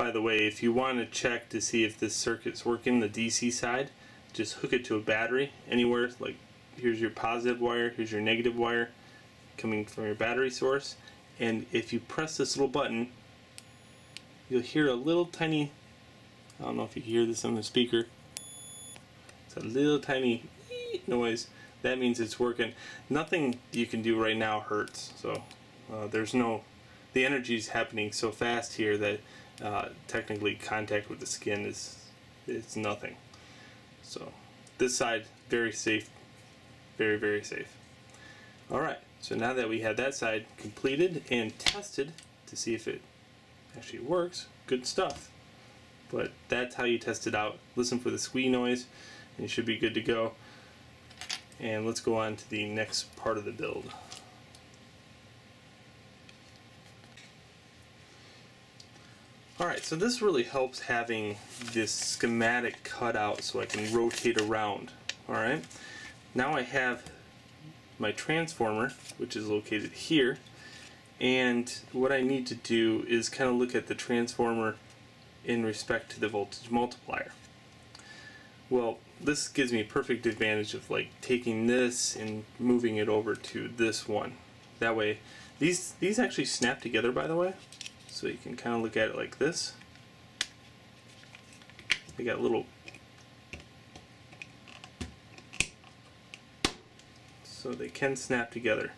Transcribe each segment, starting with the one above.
by the way, if you want to check to see if this circuit's working, the DC side, just hook it to a battery anywhere. Like, here's your positive wire, here's your negative wire coming from your battery source, and if you press this little button, you'll hear a little tiny, I don't know if you can hear this on the speaker, it's a little tiny noise. That means it's working. Nothing you can do right now hurts, so the energy is happening so fast here that technically contact with the skin is nothing. So this side, very safe, very, very safe. Alright, so now that we have that side completed and tested to see if it actually works, good stuff. But that's how you test it out. Listen for the squeak noise and you should be good to go. And let's go on to the next part of the build. Alright, so this really helps having this schematic cut out so I can rotate around. Alright, now I have my transformer, which is located here, and what I need to do is kind of look at the transformer in respect to the voltage multiplier. Well, this gives me a perfect advantage of like taking this and moving it over to this one. That way, these actually snap together, by the way. So you can kind of look at it like this. They got little, so they can snap together.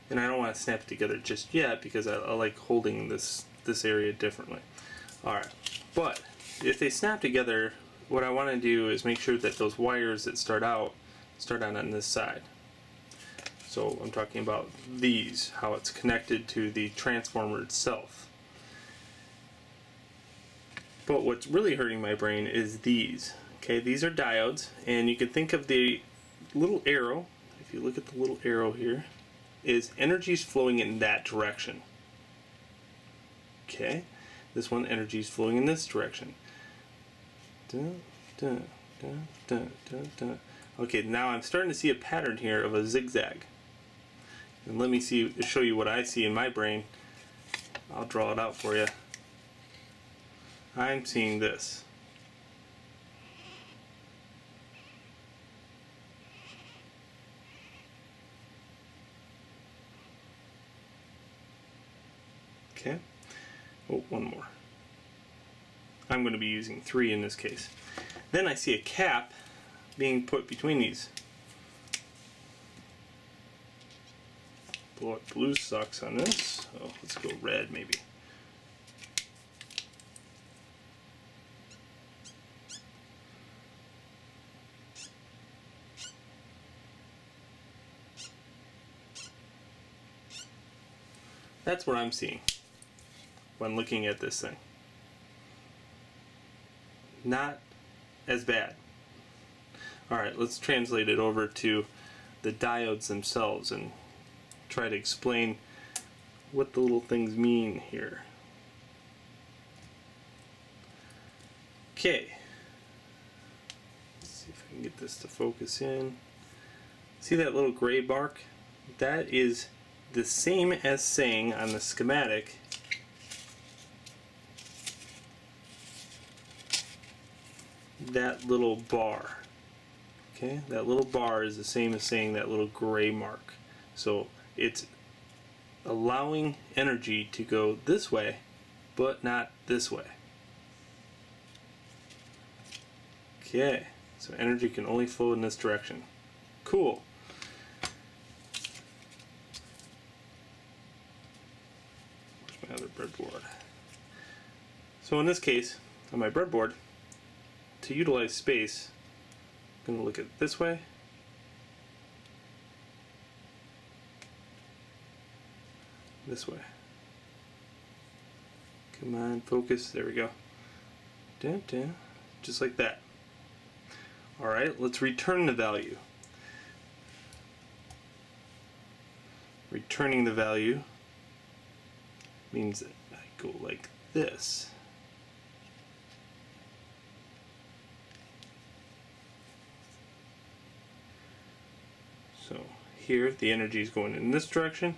And I don't want to snap it together just yet because I like holding this area differently. Alright, but if they snap together, what I want to do is make sure that those wires that start out on this side. So I'm talking about these, how it's connected to the transformer itself. But what's really hurting my brain is these. Okay, these are diodes, and you can think of the little arrow, if you look at the little arrow here, is energy's flowing in that direction. Okay, this one, energy is flowing in this direction. Dun, dun, dun, dun, dun, dun. Okay, now I'm starting to see a pattern here of a zigzag. And let me show you what I see in my brain. I'll draw it out for you. I'm seeing this. Okay. Oh, one more. I'm going to be using 3 in this case. Then I see a cap being put between these. Blue sucks on this. Oh, let's go red maybe. That's what I'm seeing when looking at this thing. Not as bad. Alright, let's translate it over to the diodes themselves and try to explain what the little things mean here. Okay. Let's see if I can get this to focus in. See that little gray mark? That is the same as saying on the schematic that little bar. Okay, that little bar is the same as saying that little gray mark. So it's allowing energy to go this way, but not this way. Okay, so energy can only flow in this direction. Cool. Where's my other breadboard? So in this case, on my breadboard, to utilize space, I'm going to look at it this way. This way. Come on, focus. There we go. Dun, dun. Just like that. Alright, let's return the value. Returning the value means that I go like this. So here the energy is going in this direction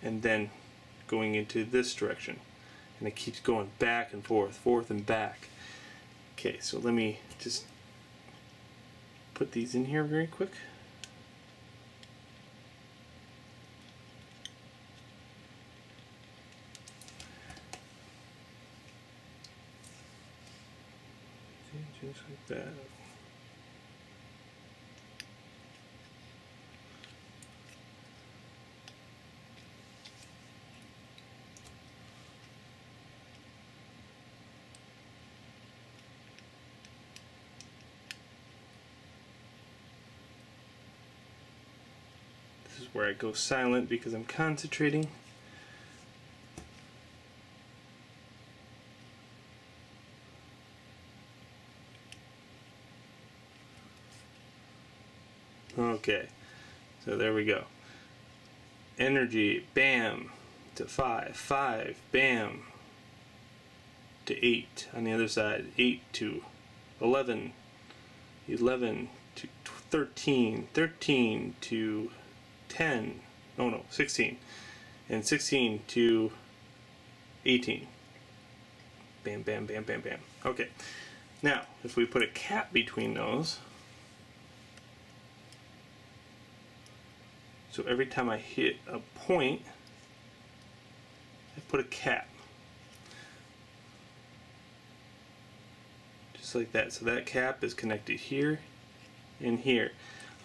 and then going into this direction. and it keeps going back and forth, forth and back. Okay, so let me just put these in here very quick. Just like that. This is where I go silent because I'm concentrating. Okay, so there we go. Energy, bam, to 5, 5, bam, to 8 on the other side, 8 to 11, 11 to 13, 13 to 10, no, 16, and 16 to 18. Bam, bam, bam, bam, bam. Okay, now if we put a cap between those, so every time I hit a point, I put a cap. Just like that. So that cap is connected here and here.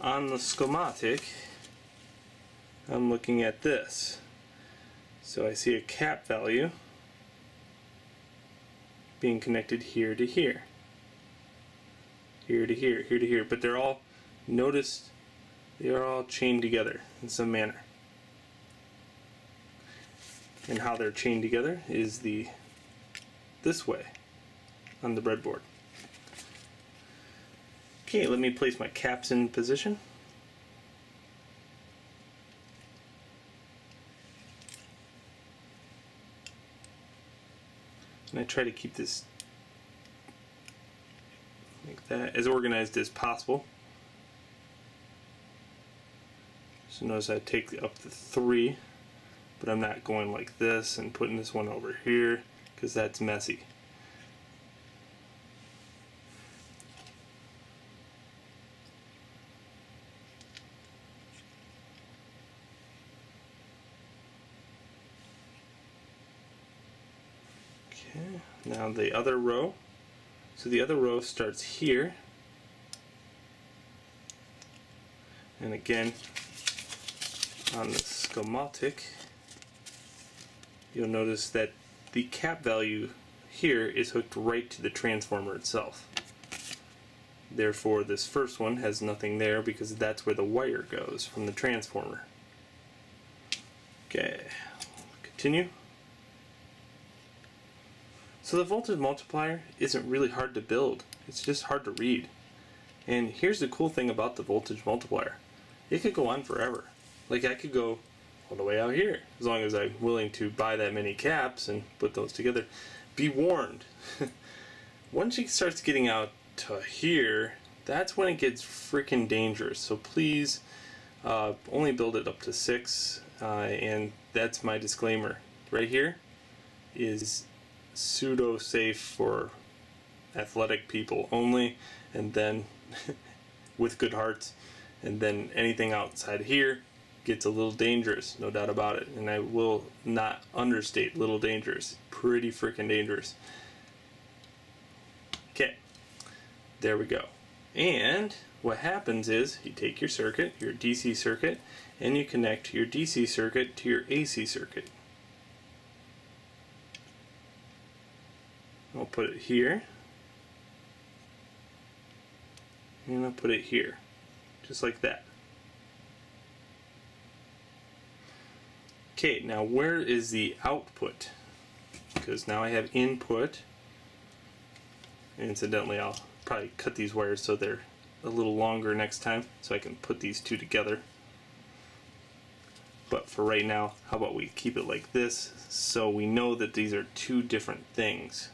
On the schematic, I'm looking at this. So I see a cap value being connected here to here. Here to here, here to here. But they're all, notice, they are all chained together in some manner. And how they're chained together is this way on the breadboard. Okay, let me place my caps in position. And I try to keep this like that, as organized as possible. So notice I take up to 3, but I'm not going like this and putting this one over here because that's messy. Okay, now the other row. So the other row starts here, and again on the schematic you'll notice that the cap value here is hooked right to the transformer itself. Therefore this first one has nothing there because that's where the wire goes from the transformer. Okay, continue. So the voltage multiplier isn't really hard to build, it's just hard to read. And here's the cool thing about the voltage multiplier. It could go on forever. Like I could go all the way out here, as long as I'm willing to buy that many caps and put those together. Be warned, once it starts getting out to here, that's when it gets freaking dangerous. So please only build it up to 6, and that's my disclaimer. Right here is pseudo safe for athletic people only, and then with good hearts, and then anything outside here gets a little dangerous, no doubt about it. And I will not understate little dangerous. Pretty freaking dangerous. Okay, there we go. And what happens is you take your circuit, your DC circuit, and you connect your DC circuit to your AC circuit. I'll put it here, and I'll put it here, just like that. Okay, now where is the output? Because now I have input, and incidentally I'll probably cut these wires so they're a little longer next time so I can put these two together. But for right now, how about we keep it like this so we know that these are two different things.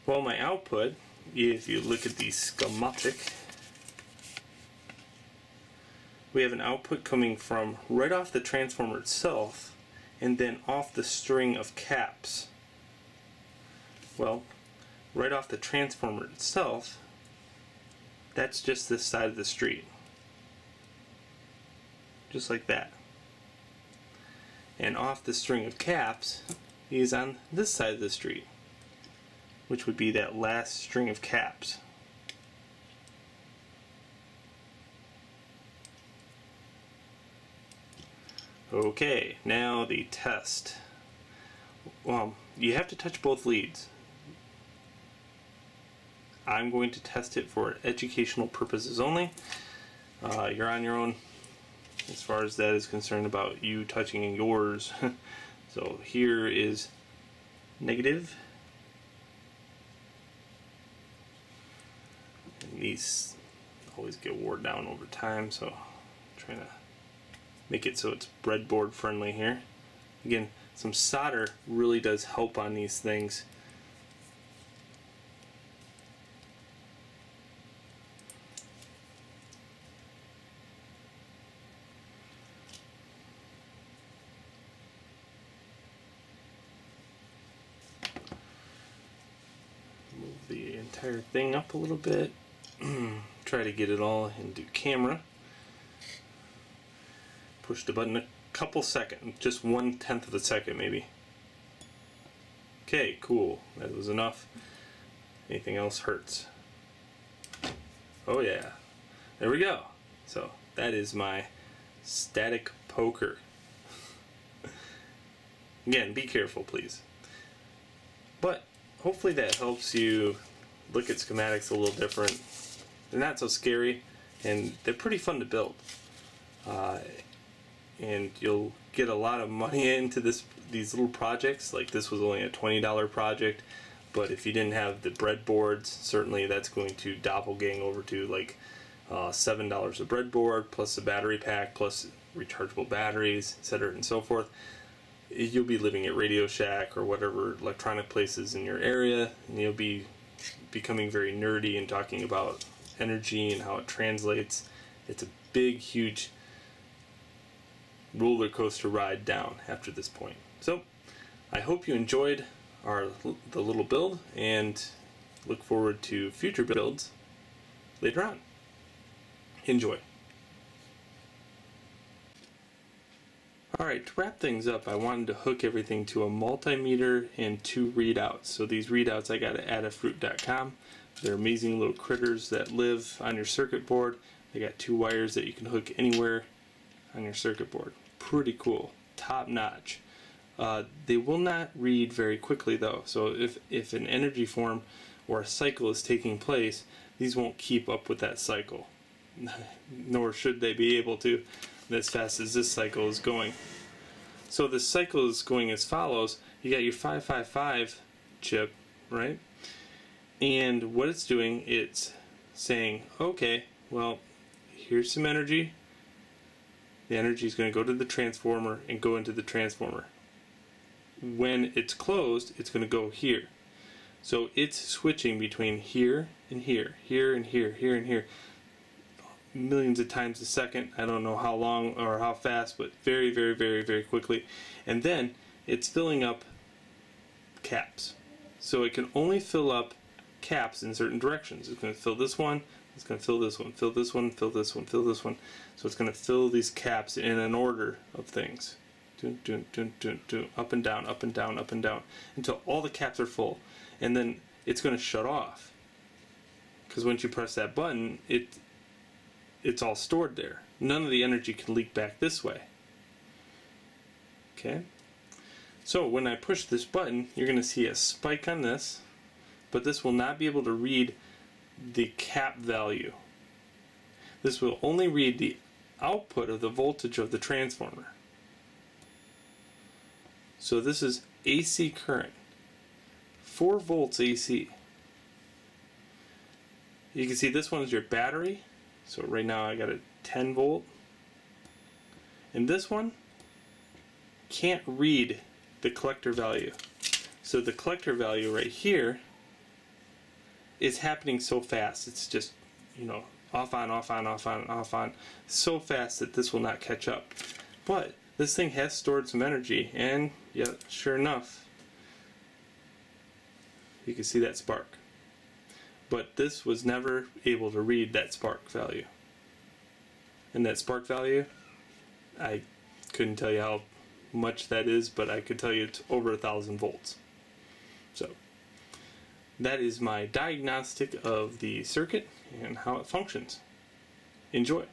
Well, my output, if you look at the schematic, we have an output coming from right off the transformer itself, and then off the string of caps. Well, right off the transformer itself, that's just this side of the street. Just like that. And off the string of caps is on this side of the street, which would be that last string of caps. Okay, now the test. Well, you have to touch both leads. I'm going to test it for educational purposes only. You're on your own as far as that is concerned about you touching yours. So here is negative. And these always get worn down over time, so I'm trying to make it so it's breadboard friendly here. Again, some solder really does help on these things. Move the entire thing up a little bit. Try to get it all into camera. Push the button a couple seconds, just 1/10 of a second maybe. Okay, cool. That was enough. Anything else hurts. Oh yeah. There we go. So that is my static poker. Again, be careful please. But hopefully that helps you look at schematics a little different. They're not so scary and they're pretty fun to build. And you'll get a lot of money into these little projects. Like this was only a $20 project, but if you didn't have the breadboards, certainly that's going to doppelgang over to like $7 a breadboard plus a battery pack plus rechargeable batteries, etc. and so forth. You'll be living at Radio Shack or whatever electronic places in your area, and you'll be becoming very nerdy and talking about energy and how it translates. It's a big, huge roller coaster ride down after this point. So I hope you enjoyed the little build and look forward to future builds later on. Enjoy. Alright, to wrap things up, I wanted to hook everything to a multimeter and 2 readouts. So these readouts I got at adafruit.com. They're amazing little critters that live on your circuit board. They got 2 wires that you can hook anywhere on your circuit board. Pretty cool, top notch. They will not read very quickly though, so if an energy form or a cycle is taking place, these won't keep up with that cycle. Nor should they be able to as fast as this cycle is going. So the cycle is going as follows. You got your 555 chip, right? And what it's doing, it's saying, okay, well, here's some energy. The energy is going to go to the transformer and go into the transformer. When it's closed, it's going to go here. So it's switching between here and here, here and here, here and here, millions of times a second. I don't know how long or how fast, but very, very, very, very quickly. And then it's filling up caps. So it can only fill up caps in certain directions. It's going to fill this one, it's going to fill this one, fill this one, fill this one, fill this one. So it's going to fill these caps in an order of things. Dun, dun, dun, dun, dun, up and down, up and down, up and down, until all the caps are full. And then it's going to shut off. Because once you press that button, it's all stored there. None of the energy can leak back this way. Okay? So when I push this button, you're going to see a spike on this, but this will not be able to read the cap value. This will only read the output of the voltage of the transformer. So this is AC current, 4 volts AC. You can see this one is your battery. So right now I got a 10 volt. And this one can't read the collector value. So the collector value right here is happening so fast. It's just, you know, off on, off on, off on, off on, so fast that this will not catch up. But this thing has stored some energy, and yeah, sure enough, you can see that spark. But this was never able to read that spark value. And that spark value, I couldn't tell you how much that is, but I could tell you it's over 1,000 volts. So that is my diagnostic of the circuit and how it functions. Enjoy.